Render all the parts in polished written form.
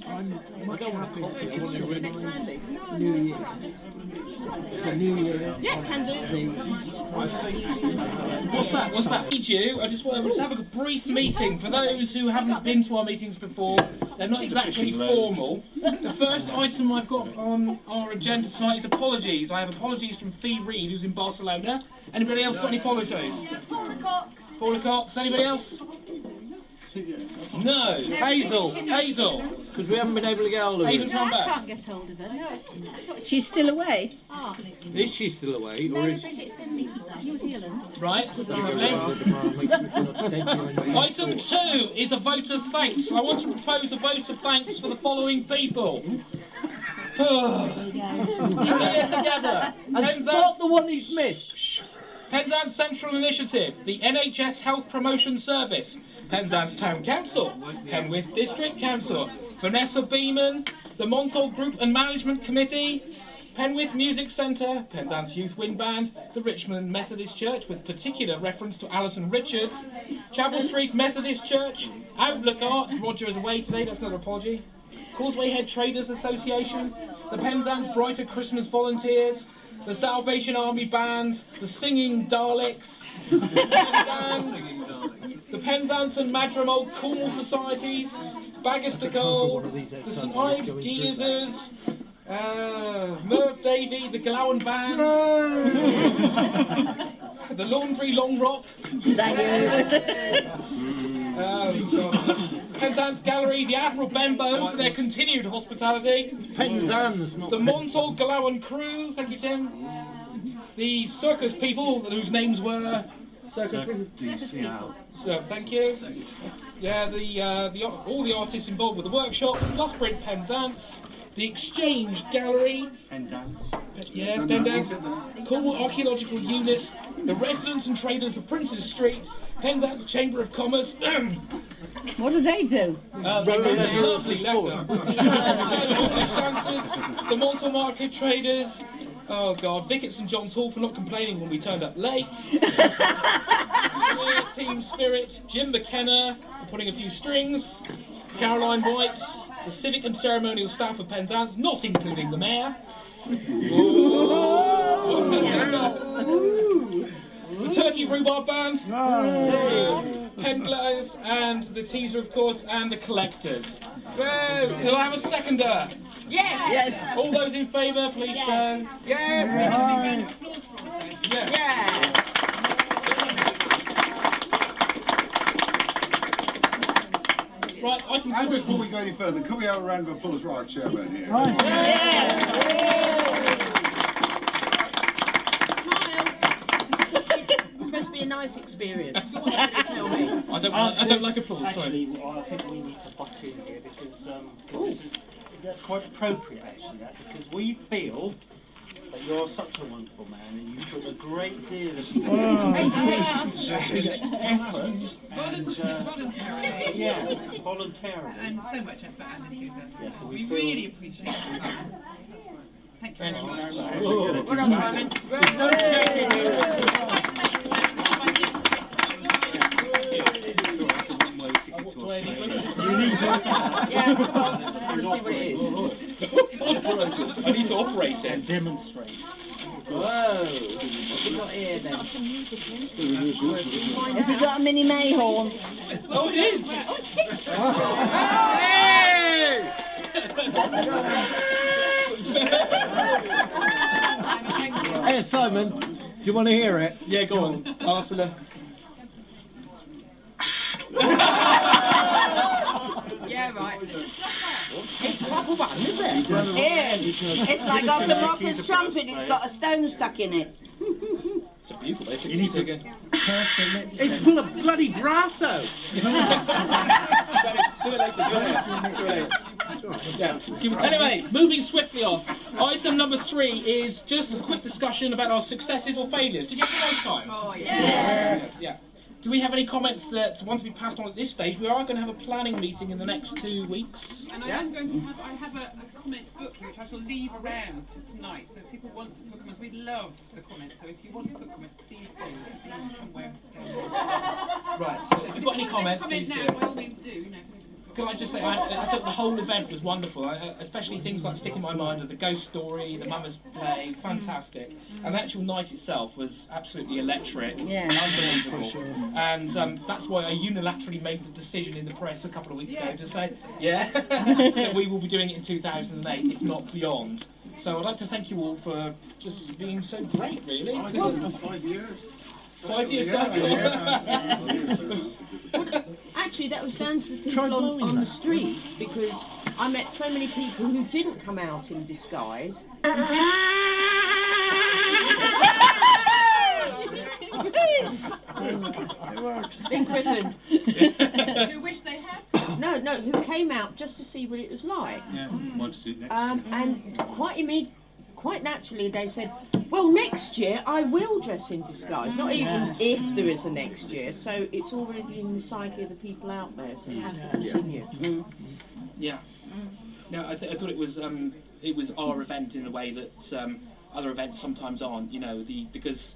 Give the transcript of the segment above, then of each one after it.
I don't want to New Year. The New Year. Yeah, can do. What's that? I just want to have a brief meeting. For those who haven't been to our meetings before, they're not exactly formal. The first item I've got on our agenda tonight is apologies. I have apologies from Fee Reed, who's in Barcelona. Anybody else got any apologies? Paula Cox. Anybody else? No. Hazel. Because we haven't been able to get hold of her. Hazel, come I back. can't get hold of her. She's still away. Is she still away? Or Mary is Bridget's in New Zealand. Right. Item 2 is a vote of thanks. I want to propose a vote of thanks for the following people. Together. And spot the one he's missed. Penzance Central Initiative, the NHS Health Promotion Service, Penzance Town Council, Penwith District Council, Vanessa Beeman, the Montol Group and Management Committee, Penwith Music Centre, Penzance Youth Wind Band, the Richmond Methodist Church, with particular reference to Alison Richards, Chapel Street Methodist Church, Outlook Arts, Roger is away today, that's not an apology, Causeway Head Traders Association, the Penzance Brighter Christmas Volunteers, the Salvation Army Band, the Singing Daleks, the Penzance and Madram Cornwall Societies, Baggister Gold, the St Ives Geezers, Merv Davey, the Glowen Band, the Laundry Long Rock, Penzance Gallery, the Admiral Benbow for their continued hospitality, Penzance, not the Montol Glowen Crew, thank you Tim, the circus people whose names were circus people. So thank you. Yeah, all the artists involved with the workshop, Loughborough Penzance, the Exchange Gallery, yes, Penzance, Cornwall Archaeological Unit, the Residents and Traders of Princes Street, Penzance Chamber of Commerce. What do they do? They wrote a lovely letter. The Montol Market Traders. Oh God, Vic at St John's Hall for not complaining when we turned up late. Team Spirit, Jim McKenna for putting a few strings, Caroline White, the Civic and Ceremonial Staff of Penzance, not including the Mayor. The Turkey Rhubarb Band, Penglaze, and the Teaser, of course, and the Collectors. Do I have a seconder? Yes. All those in favour, please show. Yeah. Right, item And 3. before we go any further, could we have a round of applause for our chairman here? It's supposed to be a nice experience. What did they tell me? I don't like applause, sorry. Actually, I think we need to butt in here because that's quite appropriate actually, because we feel that you're such a wonderful man and you put a great deal of effort voluntarily. Yes, voluntarily. And so much effort and enthusiasm. Yeah, so we feel, really appreciate it. Thank you very much. What else, Simon? You need to. Yeah, come on. I want to see what it is. I need to operate it. And demonstrate. Whoa. What's he got here then? Has he got a mini Mayhorn? Oh, it is! Hey Simon, do you want to hear it? Yeah, go on. Arthur. Yeah, right. It's proper one, is it? Yeah. It's like off the Mocker's trumpet, it's got a stone stuck in it. It's a bugle, they You need to It's full of bloody brass though. Do it later. Yeah. Anyway, moving swiftly on. Item number 3 is just a quick discussion about our successes or failures. Did you have a nice time? Oh, yeah. Yeah. Do we have any comments that want to be passed on at this stage? We are going to have a planning meeting in the next 2 weeks. And I am going to have a comment book which I shall leave around tonight. So if people want to put comments, we love the comments. So if you want to put comments, please do. Leave somewhere down there. Right, so if you've got any comments, Comment please now, do. by all means do. You know, can I just say, I thought the whole event was wonderful, especially things like Stick in My Mind, the ghost story, the Mama's Play, fantastic. And the actual night itself was absolutely electric, unbelievable. And that's why I unilaterally made the decision in the press a couple of weeks ago to say, that we will be doing it in 2008, if not beyond. So I'd like to thank you all for just being so great, really. I did it for 5 years. 5 years Actually, that was down to the people on the street, because I met so many people who didn't come out in disguise. Who just... In prison. Who wish they had? No, who came out just to see what it was like. Yeah, want to do it next And quite naturally they said, well, next year I will dress in disguise, not even if there is a next year. So it's already in the psyche of the people out there, so it has to continue. Yeah. No, I thought it was our event in a way that other events sometimes aren't. You know, because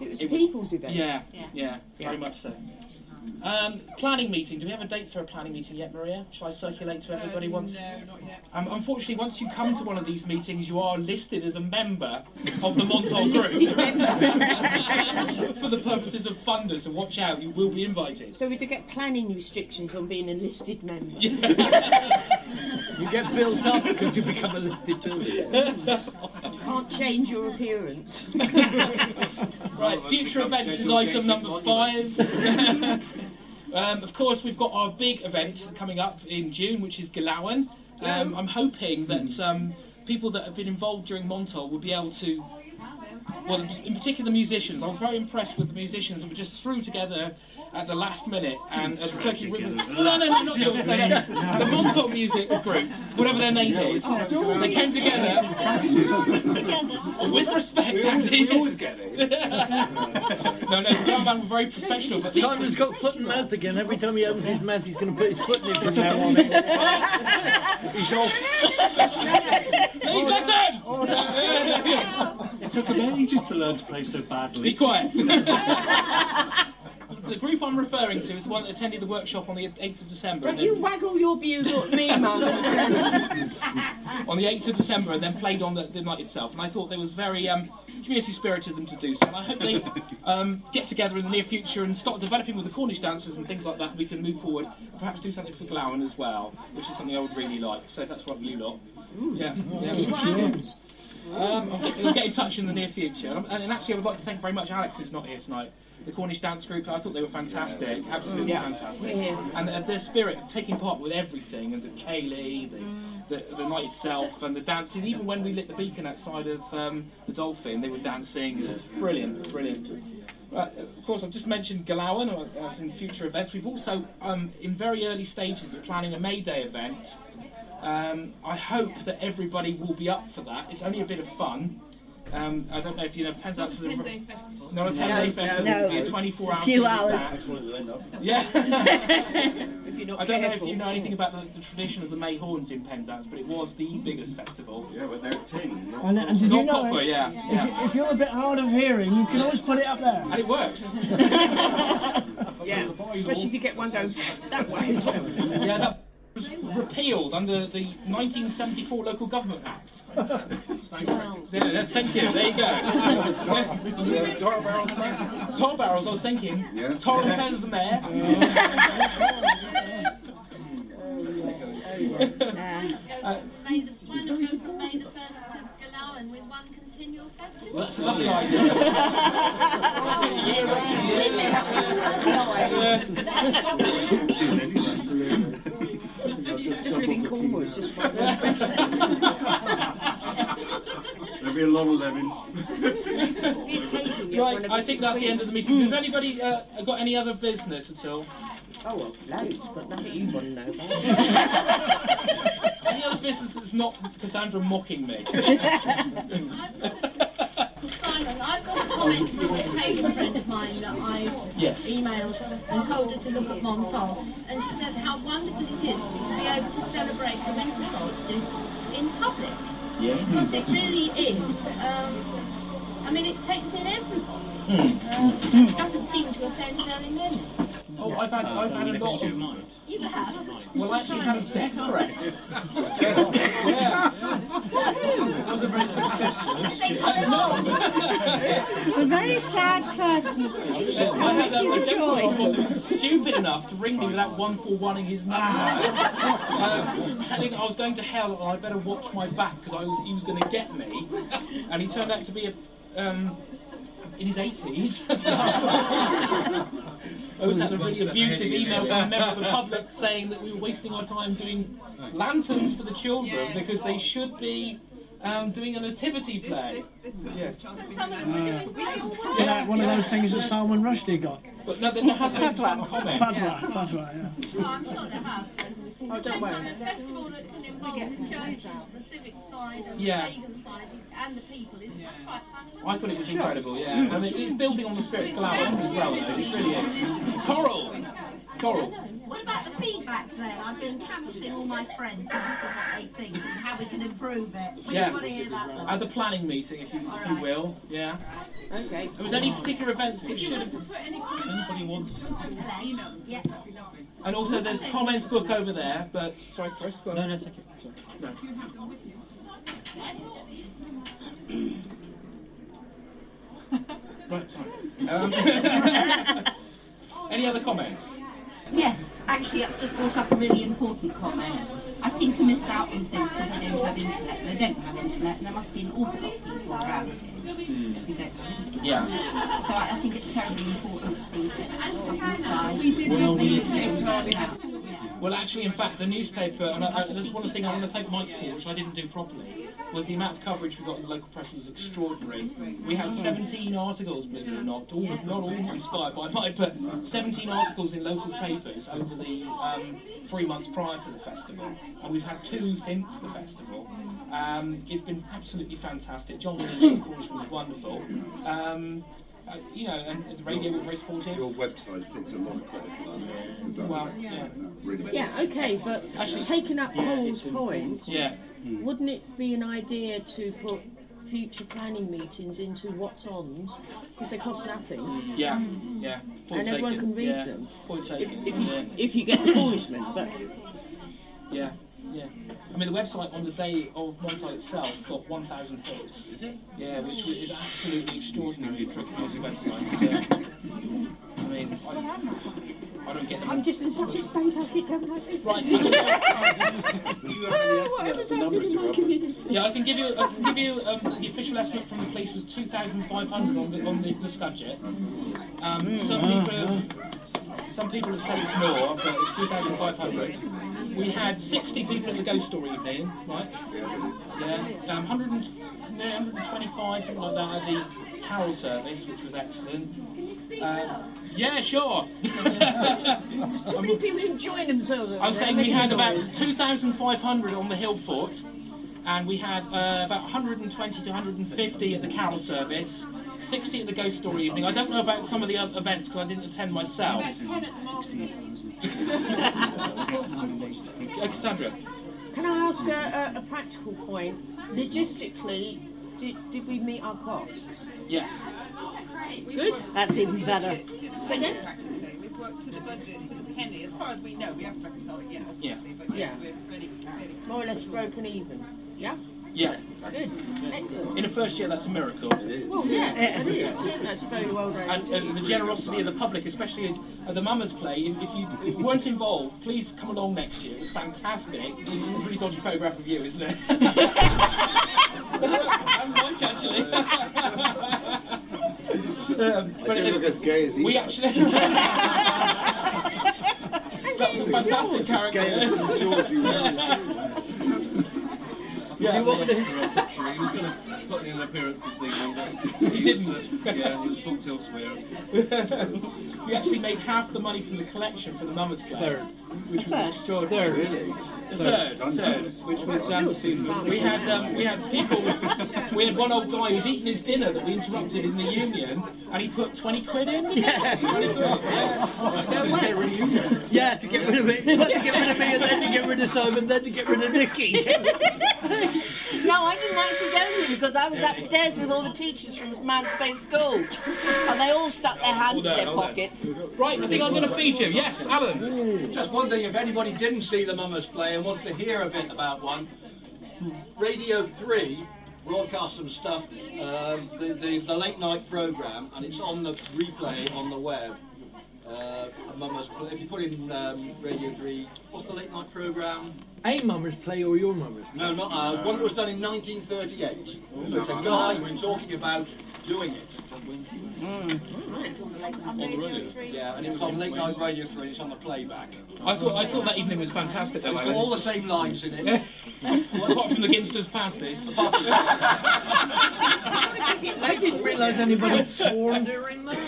it was people's event. Yeah, very much so. Planning meeting. Do we have a date for a planning meeting yet, Maria? Shall I circulate to everybody once? No, not yet. Unfortunately, once you come to one of these meetings, you are listed as a member of the Montol group. For the purposes of funders, so watch out, you will be invited. So we do get planning restrictions on being a listed member. You get built up because you become a listed building. You can't change your appearance. Right, future events is item number 5. Of course, we've got our big event coming up in June, which is Galawan. I'm hoping that people that have been involved during Montol will be able to, well, in particular the musicians. I was very impressed with the musicians that were just threw together at the last minute, and the Turkey Ribbon. No, not yours. No. The Montol music group, whatever their name is, they came together. With respect, Andy. We always get it. No, the drum band were very professional. But Simon's got foot and mouth again. Every time he opens his mouth, he's going to put his foot in it from now on. He's off. Please listen! It took him ages to learn to play so badly. Be quiet. The group I'm referring to is the one that attended the workshop on the 8th of December. Don't you waggle your bugle at me, Mum. On the 8th of December, and then played on the night itself. And I thought there was very community spirited of them to do so. And I hope they get together in the near future and start developing with the Cornish dancers and things like that. We can move forward and perhaps do something for Galawan as well, which is something I would really like. So if that's right with you lot. Yeah. We'll get in touch in the near future. And actually, I would like to thank very much Alex, who's not here tonight. The Cornish dance group, I thought they were fantastic, absolutely fantastic. And their spirit, taking part with everything, and the ceilidh, the night itself, and the dancing. Even when we lit the beacon outside of the Dolphin, they were dancing. It was brilliant. Of course, I've just mentioned Galawan in future events. We've also, in very early stages of planning a May Day event. I hope that everybody will be up for that. It's only a bit of fun. I don't know if you know, Penzance is a 10-day festival. Not a 10-day festival. No. It'll be a 24-hour. A few hours. Yeah. If you're not I don't know if careful. you know anything about the tradition of the May Horns in Penzance, but it was the biggest festival. Yeah, but they're tin. And did you know, copper, if you're a bit hard of hearing, you can always put it up there. And it works. Yeah, especially if you get one going that way as well. Yeah, that was repealed under the 1974 Local Government Act. Thank you. There you go. Tar barrels. Tar barrels, I was thinking. Yes. Tar and feather the mayor. May the 1st to Galawan with one continual festival. Well, that's a lovely idea. Year Just live in Cornwall, it's just one festival. There'll be a lot of lemons. Right, I think that's the end of the meeting. Does anybody got any other business at all? Oh, well, loads, but nothing you want to know about. Any other business that's not Cassandra mocking me? Simon, I've got a comment from a patient friend of mine that I emailed and told her to look at Montol, and she said how wonderful it is to be able to celebrate the winter solstice in public. Yeah. Because it really is. I mean, it takes in everyone. It doesn't seem to offend very many. Oh, I've had a lot of. You have. Well, I actually had a death threat. Wasn't very successful. A very sad person. I had a gentleman who was stupid enough to ring me without 141ing his number, telling I was going to hell and I better watch my back because he was going to get me, and he turned out to be in his 80s. I was had a really abusive email from a member of the public saying that we were wasting our time doing lanterns for the children because they should be doing a nativity play. Yeah, one of those things that Salman Rushdie got. But no, there has been some comments. Fatwa, yeah. Oh, I'm sure they have. Oh, don't worry. A festival that can involve the churches, the civic side, and Yeah. the pagan side, and the people is quite fantastic. I thought it was incredible, yeah. I mean, it's building on the spiritual element as well, though. It's really is. Coral! What about the feedback then? I've been canvassing all my friends to ask them what they think and how we can improve it. When do you want to hear that one? At the planning meeting, if you will, yeah. Okay. There was any particular events that should have... Anybody wants? Hello? Yeah. And also there's a comments book over there, but... Sorry, Chris, go on. No, it's okay. Sorry. No. Right, sorry. Any other comments? Yes, actually that's just brought up a really important comment. I seem to miss out on things because I don't have internet, and I don't have internet, and there must be an awful lot of people around here that we don't have internet. Yeah. So I think it's terribly important to see that Well, actually, in fact, the newspaper, and there's one thing I want to thank Mike for, which I didn't do properly, was the amount of coverage we got in the local press was extraordinary. We had 17 articles, believe it or not all inspired by Mike, but 17 articles in local papers over the 3 months prior to the festival, and we've had 2 since the festival. It's been absolutely fantastic. John was wonderful. You know, and the radio were very supportive. Your website takes a lot of credit for that. Well, yeah. Really. Yeah, okay, but Actually, taking up Paul's point, yeah. wouldn't it be an idea to put future planning meetings into what's ons because they cost nothing Yeah, yeah. Point and everyone taken. can read Yeah. them Point taken. if you get the acknowledgement, but Yeah, yeah. I mean, the website on the day of Montol itself got 1,000 hits. Yeah, which is absolutely extraordinary for a community website. Yeah. I mean, I don't get them. I'm just in such a state I think I'm like Right. whatever's happening in my community. Yeah, I can give you the official estimate from the police was 2,500 on the Scudget. Some people have said it's more, but it's 2,500. We had 60 people at the Ghost Story evening, right? Yeah, 125, something like that, at the carol service, which was excellent. Yeah, sure. Too many people enjoying themselves. I was saying we had about 2,500 on the Hill Foot, and we had about 120 to 150 at the carol service, 60 at the Ghost Story evening. I don't know about some of the other events because I didn't attend myself. Cassandra. Can I ask a practical point? Logistically, did we meet our costs? Yes. Good. That's even better. Say again? Practically, we've worked to the budget, to the penny. As far as we know, we haven't reconciled it yet, obviously, but yes, Yeah. we're really More or less broken even. Yeah? Yeah. Good. Excellent. In the first year, that's a miracle. Well, yeah, it is. That's very well done. And the generosity of the public, especially at the Mummers Play. If you weren't involved, please come along next year. It was fantastic. It's a really dodgy photograph of you, isn't it? And Mike, actually. I do look as gay as he We does. actually. That was a fantastic character. Gay as George, you know. Yeah, He was going to put in an appearance this evening. He didn't. Yeah, he was booked elsewhere. We actually made half the money from the collection for the Mummers Play. Third. Which was extraordinary. Really? Third, which was we had people. We had one old guy who was eating his dinner that we interrupted in the union, and he put 20 quid in. Yeah, 20 quid. Yeah, to get rid of me. To get rid of me, and then to get rid of Simon, then to get rid of Nicky. No, No, I didn't actually go to him because I was upstairs with all the teachers from Manspace School, and they all stuck their hands in their pockets. Right, I think I'm going to feed you. Yes, Alan. Just wondering if anybody didn't see the Mummers play and wants to hear a bit about one. Radio 3 broadcast some stuff, the late night programme, and it's on the replay on the web. Mummers, if you put in Radio 3, what's the late night programme? A Mummers play or your Mummers? No, not ours. One that was done in 1938. So it's a guy talking about doing it. Yeah, and it was on late night Radio 3. It's on the playback. I thought that evening was fantastic. It's got all the same lines in it. Apart from the Ginsters pasty. I didn't realise anybody sworn during that.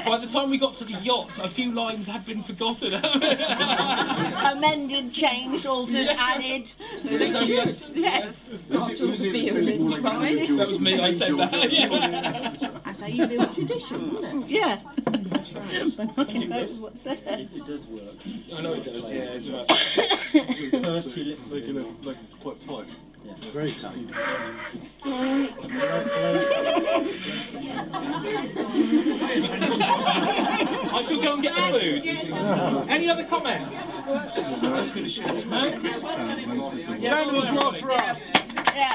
By the time we got to the yacht, a few lines had been forgotten. Amended, changed, altered, added. So they should. Yes. After the beer and tried. That was me, I said that. Yeah. That's how you build tradition, isn't it? Yeah. That's right. By knocking about what's there. It does work. I know it does, yeah. It's about... First he lets Like quite tight. Yeah. Very tight. I shall go and get the food. Any other comments? Round of applause for us. Yeah.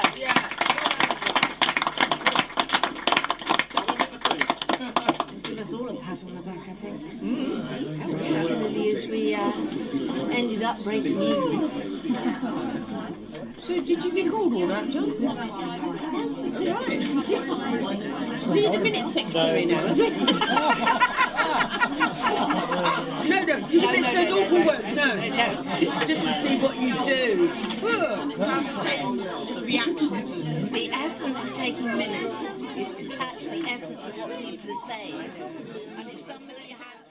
Give us all a pat on the back, I think. Particularly as we ended up breaking even. So did you record all that, John? Right. Is he the minute secretary now, is he? No, did you mention those awful words? No. Just to see what you do. To have the same sort of reaction to them. The essence of taking minutes is to catch the essence of what people are saying. And if somebody has